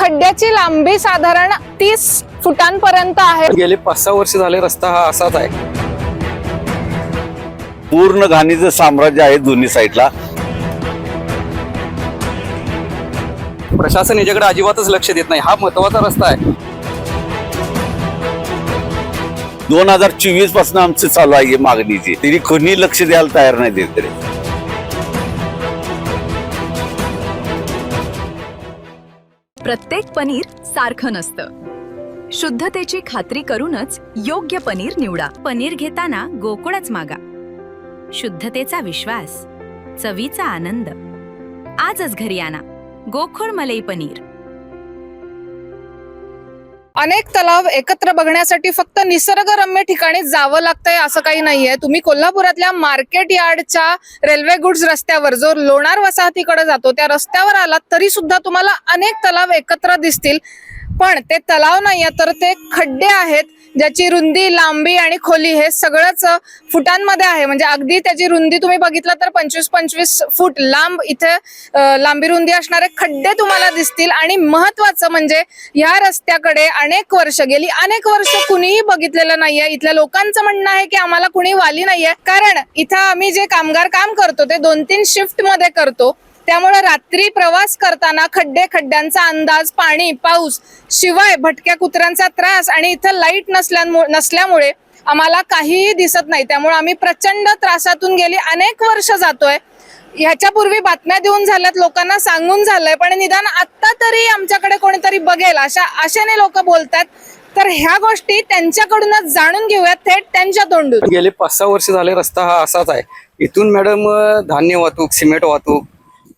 खड्ड्याची लांबी साधारण 30 फुटांपर्यंत आहे। गेले 5-6 वर्ष झाले रस्ता हा असाच आहे। पूर्ण घाणीचं साम्राज्य आहे दोन्ही साईडला। प्रशासन याच्याकडे अजिबातच लक्ष देत नाही। हा महत्त्वाचा रस्ता आहे। 2024 पासून आमचं चालू आहे मागणीची, तरी कोणी लक्ष द्यायला तयार नाही देत तरी। प्रत्येक पनीर सारखं नसतं। शुद्धतेची खात्री करूनच योग्य पनीर निवडा। पनीर घेताना गोकुळच मागा। शुद्धतेचा विश्वास, चवीचा आनंद। आजच घरी आणा गोकुळ मलई पनीर। अनेक तलाव एकत्र बघण्यासाठी फक्त निसर्गरम्य ठिकाणी जावं लागतंय असं काही नाहीये। तुम्ही कोल्हापुरातल्या मार्केट यार्डच्या रेल्वे गुड्स रस्त्यावर जो लोणार वसाहतीकडे जातो त्या रस्त्यावर आलात तरी सुद्धा तुम्हाला अनेक तलाव एकत्र दिसतील, पण ते तलाव नाहीये तर ते खड्डे आहेत, ज्याची रुंदी, लांबी आणि खोली हे सगळंच फुटांमध्ये आहे। म्हणजे अगदी त्याची रुंदी तुम्ही बघितलं तर 25-25 फूट लांब इथे लांबी रुंदी असणारे खड्डे तुम्हाला दिसतील। आणि महत्वाचं म्हणजे या रस्त्याकडे गेली अनेक वर्ष कुणीही बघितलेलं नाहीये। इथल्या लोकांचं म्हणणं आहे की आम्हाला कुणी वाली नाहीये, कारण इथं आम्ही जे कामगार काम करतो ते 2-3 शिफ्ट मध्ये करतो, त्यामुळे रात्री प्रवास करताना खड्ड्यांचा अंदाज, पाणी, पाऊस, शिवाय भटक्या कुत्र्यांचा त्रास आणि इथं लाईट नसल्यामुळे आम्हाला काहीही दिसत नाही। त्यामुळे आम्ही प्रचंड त्रासातून गेली अनेक वर्ष जातोय। ह्याच्यापूर्वी बातम्या देऊन झाल्यात, लोकांना सांगून झालंय, पण निदान आता तरी आमच्याकडे कोणीतरी बघेल आशेने लोक बोलतात। तर ह्या गोष्टी त्यांच्याकडूनच जाणून घेऊयात थेट त्यांच्या तोंडून। गेले 5-6 वर्ष झाले रस्ता हा असाच आहे। इथून मॅडम धान्य वाहतूक, सिमेंट वाहतूक,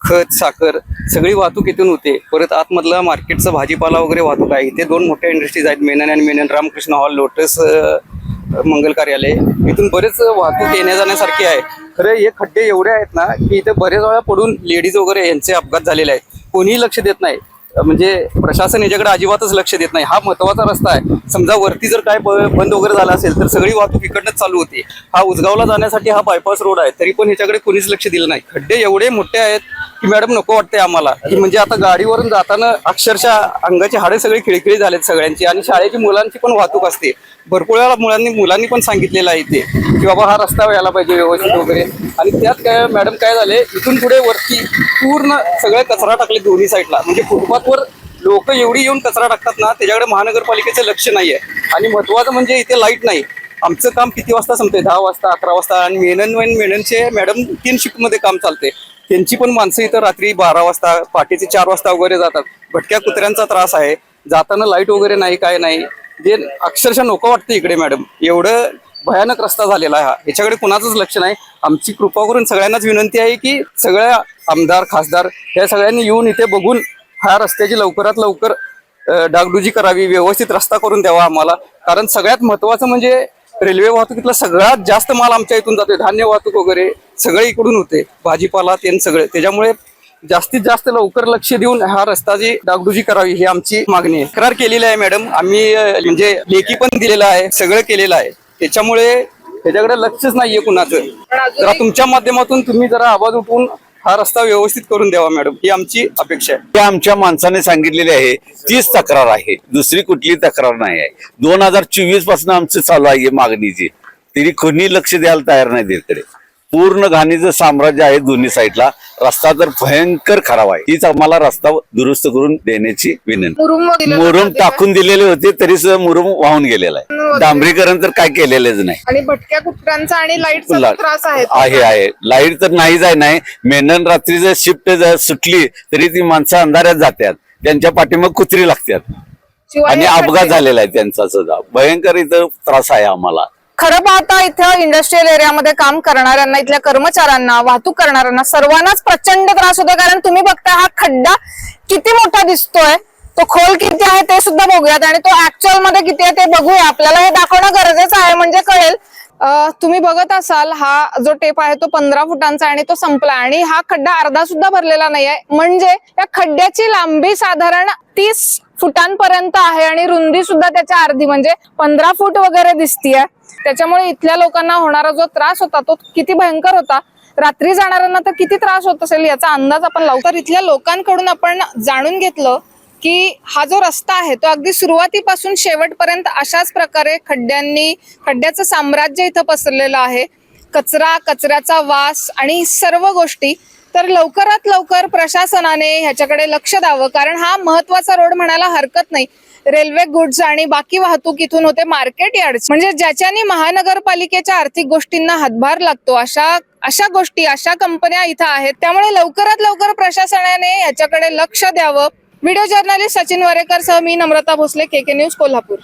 खत, साखर सगळी वाहतूक इथून होते। परत आतमधला मार्केटचा भाजीपाला वगैरे वाहतूक आहे। इथे 2 मोठ्या इंडस्ट्रीज आहेत, मेनन आणि मेनन, रामकृष्ण हॉल, लोटस मंगल कार्यालय। इथून बरेच वाहतूक येण्या जाण्यासारखी आहे। खरं हे खड्डे एवढे आहेत ना की इथे बरेच वेळा पडून लेडीज वगैरे यांचे अपघात झालेले आहेत। कोणीही लक्ष देत नाही, म्हणजे प्रशासन याच्याकडे अजिबातच लक्ष देत नाही। हा महत्त्वाचा रस्ता आहे। समजा वरती जर काय बंद वगैरे झाला असेल तर सगळी वाहतूक इकडनंच चालू होती। हा उजगावला जाण्यासाठी हा बायपास रोड आहे, तरी पण ह्याच्याकडे कोणीच लक्ष दिलं नाही। खड्डे एवढे मोठे आहेत की मॅडम नको वाटते आम्हाला, की म्हणजे आता गाडीवरून जाताना अक्षरशः अंगाची हाडे सगळी खिळखिळी झालेत सगळ्यांची। आणि शाळेची मुलांची पण वाहतूक असते। भरपूर वेळा मुलांनी पण सांगितलेलं आहे ते की बाबा हा रस्ता व्हायला पाहिजे व्यवस्थित वगैरे। आणि त्यात काय मॅडम काय झाले, इथून पुढे वरती पूर्ण सगळे कचरा टाकले दोन्ही साईडला। म्हणजे फुटपाथवर लोक एवढी येऊन कचरा टाकतात ना, त्याच्याकडे महानगरपालिकेचं लक्ष नाहीये। आणि महत्वाचं म्हणजे इथे लाईट नाही। आमचं काम किती वाजता संपते? 10 वाजता, 11 वाजता। आणि मेननचे मॅडम 3 शिफ्ट मध्ये काम चालते। त्यांची पण माणसं इथं रात्री 12 वाजता, पहाटेचे 4 वाजता वगैरे जातात। भटक्या कुत्र्यांचा त्रास आहे, जाताना लाईट वगैरे नाही, काय नाही, जे अक्षरशः नको वाटते इकडे मॅडम। एवढं भयानक रस्ता झालेला आहे हा, याच्याकडे कुणाचंच लक्ष नाही। आमची कृपा करून सगळ्यांनाच विनंती आहे की सगळ्या आमदार, खासदार या सगळ्यांनी येऊन इथे बघून ह्या रस्त्याची लवकरात लवकर डागडुजी करावी, व्यवस्थित रस्ता करून द्यावा आम्हाला। कारण सगळ्यात महत्वाचं म्हणजे रेल्वे वाहतुकीतला सगळ्यात जास्त माल आमच्या इथून जातोय। धान्य वाहतूक वगैरे सगळे इकडून होते, भाजीपाला ते सगळे। त्याच्यामुळे जास्तीत जास्त लवकर लक्ष देऊन हा रस्त्याची डागडुजी करावी ही आमची मागणी आहे। तक्रार केलेली आहे मॅडम आम्ही, म्हणजे लेखी पण दिलेलं आहे, सगळं केलेलं आहे। त्याच्यामुळे त्याच्याकडे लक्षच नाहीये कुणाचं। जरा तुमच्या माध्यमातून तुम्ही जरा आवाज उठवून हा रस्ता व्यवस्थित करून द्यावा मॅडम, ही आमची अपेक्षा आहे। ते आमच्या माणसाने सांगितलेले आहे, तीच तक्रार आहे, दुसरी कुठली तक्रार नाही आहे। 2024 पासून आमचं चालू आहे मागणीची, तरी कोणी लक्ष द्यायला तयार नाही देत तरी। पूर्ण घाणीचं साम्राज्य आहे दोन्ही साईडला। रस्ता तर भयंकर खराब आहे। तीच आम्हाला रस्ता दुरुस्त करून देण्याची विनंती। मुरुम टाकून दिलेले होते तरी मुरुम वाहून गेलेला आहे, डांबरीकरण तर काय केलेलंच नाही। आणि भटक्या कुत्र्यांचा आणि लाईटचा त्रास आहे। लाईट तर नाहीच आहे, नाही। मेनन रात्री जर शिफ्ट सुटली तरी ती माणसं अंधाऱ्यात जातात, त्यांच्या पाठीमाग कुत्री लागतात आणि अपघात झालेला आहे त्यांचा सुद्धा। भयंकर इथं त्रास आहे आम्हाला। खरं पाहता इथं इंडस्ट्रियल एरियामध्ये काम करणाऱ्यांना, इथल्या कर्मचाऱ्यांना, वाहतूक करणाऱ्यांना सर्वांनाच प्रचंड त्रास होतो। कारण तुम्ही बघता हा खड्डा किती मोठा दिसतोय, तो खोल किती आहे ते सुद्धा बघूयात आणि तो ऍक्च्युअल मध्ये किती आहे ते बघूया। आपल्याला हे दाखवणं गरजेचं आहे, म्हणजे कळेल। तुम्ही बघत असाल हा जो टेप आहे तो 15 फुटांचा आणि तो संपला आणि हा खड्डा अर्धा सुद्धा भरलेला नाहीये। म्हणजे या खड्ड्याची लांबी साधारण 30 फुटांपर्यंत आहे आणि रुंदी सुद्धा त्याच्या अर्धी म्हणजे 15 फूट वगैरे दिसतीये। त्याच्यामुळे इथल्या लोकांना होणारा जो त्रास होता तो किती भयंकर होता, रात्री जाणाऱ्यांना तर किती त्रास होत असेल याचा अंदाज आपण लावू। तर इथल्या लोकांकडून आपण जाणून घेतलं की हा जो रस्ता आहे तो अगदी सुरुवातीपासून शेवटपर्यंत अशाच प्रकारे खड्ड्याचं साम्राज्य इथं पसरलेलं आहे. कचरा, कचऱ्याचा वास आणि सर्व गोष्टी. तर लवकरात लवकर प्रशासनाने ह्याच्याकडे लक्ष द्यावं, कारण हा महत्वाचा रोड म्हणायला हरकत नाही. रेल्वे गुड्स आणि बाकी वाहतूक इथून होते मार्केट यार्ड, म्हणजे ज्याच्यानी महानगरपालिकेच्या आर्थिक गोष्टींना हातभार लागतो अशा गोष्टी, अशा कंपन्या इथं आहेत. त्यामुळे लवकरात लवकर प्रशासनाने याच्याकडे लक्ष द्यावं. व्हिडिओ जर्नलिस्ट सचिन वरेकर सह मी नम्रता भोसले, KK न्यूज कोल्हापूर.